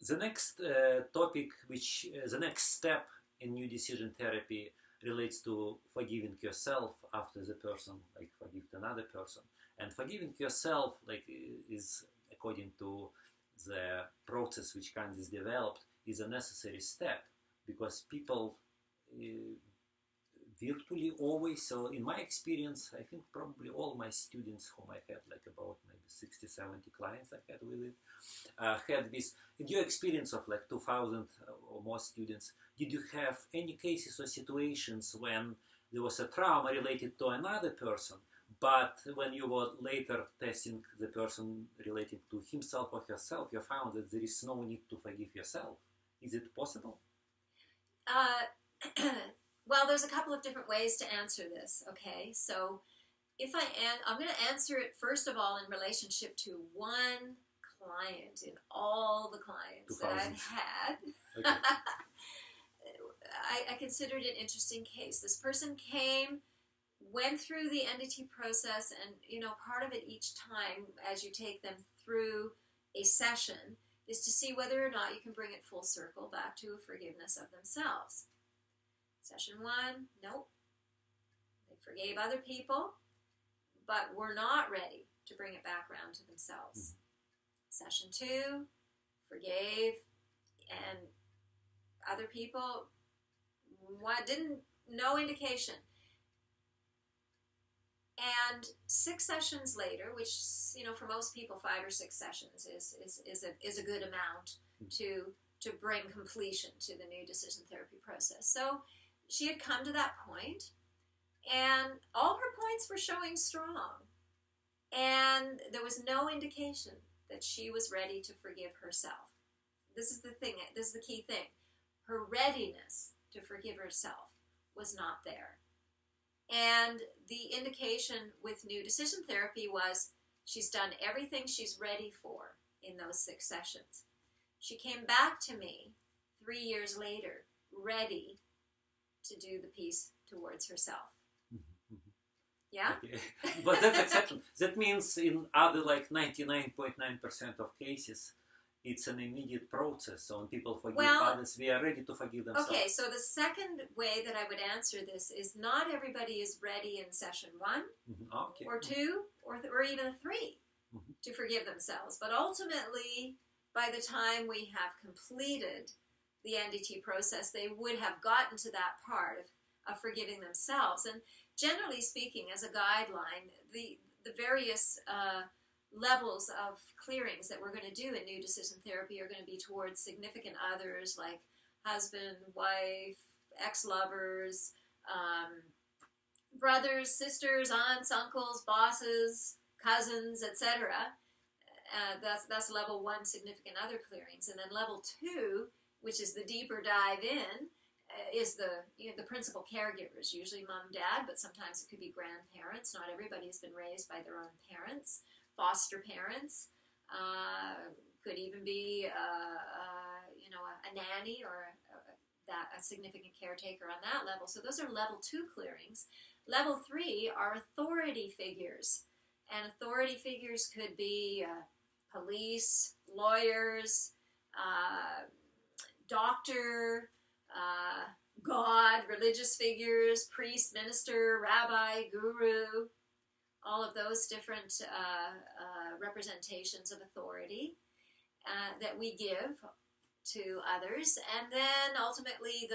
The next topic, the next step in new decision therapy relates to forgiving yourself after the person forgives another person. And forgiving yourself is, according to the process which Kant has developed, is a necessary step, because people virtually always, so in my experience, I think probably all my students whom I had, about maybe 60, 70 clients I had with it, had this. In your experience of 2,000 or more students, did you have any cases or situations when there was a trauma related to another person, but when you were later testing the person related to himself or herself, you found that there is no need to forgive yourself? Is it possible? Well, there's a couple of different ways to answer this, okay? So I'm going to answer it, first of all, in relationship to one client in all the clients that I've had. Okay. I considered it an interesting case. This person came, went through the NDT process, and, part of it each time as you take them through a session is to see whether or not you can bring it full circle back to a forgiveness of themselves. Session 1, nope. They forgave other people, but were not ready to bring it back around to themselves. Session 2, forgave, and other people, no indication. And 6 sessions later, which, for most people, 5 or 6 sessions is a good amount to bring completion to the new decision therapy process. So she had come to that point, and all her points were showing strong. And there was no indication that she was ready to forgive herself. This is the thing, this is the key thing. Her readiness to forgive herself was not there. And the indication with new decision therapy was she's done everything she's ready for in those 6 sessions. She came back to me 3 years later, ready to do the piece towards herself. Yeah? Okay. But that's exception. That means in other 99.9% of cases, it's an immediate process. So when people forgive others, we are ready to forgive themselves. Okay, so the second way that I would answer this is not everybody is ready in session 1 or 2 or even 3 to forgive themselves. But ultimately, by the time we have completed the NDT process, they would have gotten to that part of forgiving themselves. And generally speaking, as a guideline, the various levels of clearings that we're going to do in new decision therapy are going to be towards significant others like husband, wife, ex-lovers, brothers, sisters, aunts, uncles, bosses, cousins, etc. That's level 1, significant other clearings. And then level 2, which is the deeper dive in, is the principal caregivers, usually mom, dad, but sometimes it could be grandparents. Not everybody has been raised by their own parents. Foster parents, could even be a nanny or a significant caretaker on that level. So those are level 2 clearings. Level 3 are authority figures, and authority figures could be police, lawyers, doctor, God, religious figures, priest, minister, rabbi, guru, all of those different representations of authority that we give to others. And then ultimately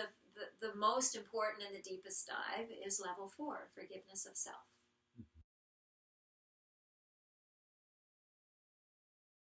the most important and the deepest dive is level 4, forgiveness of self.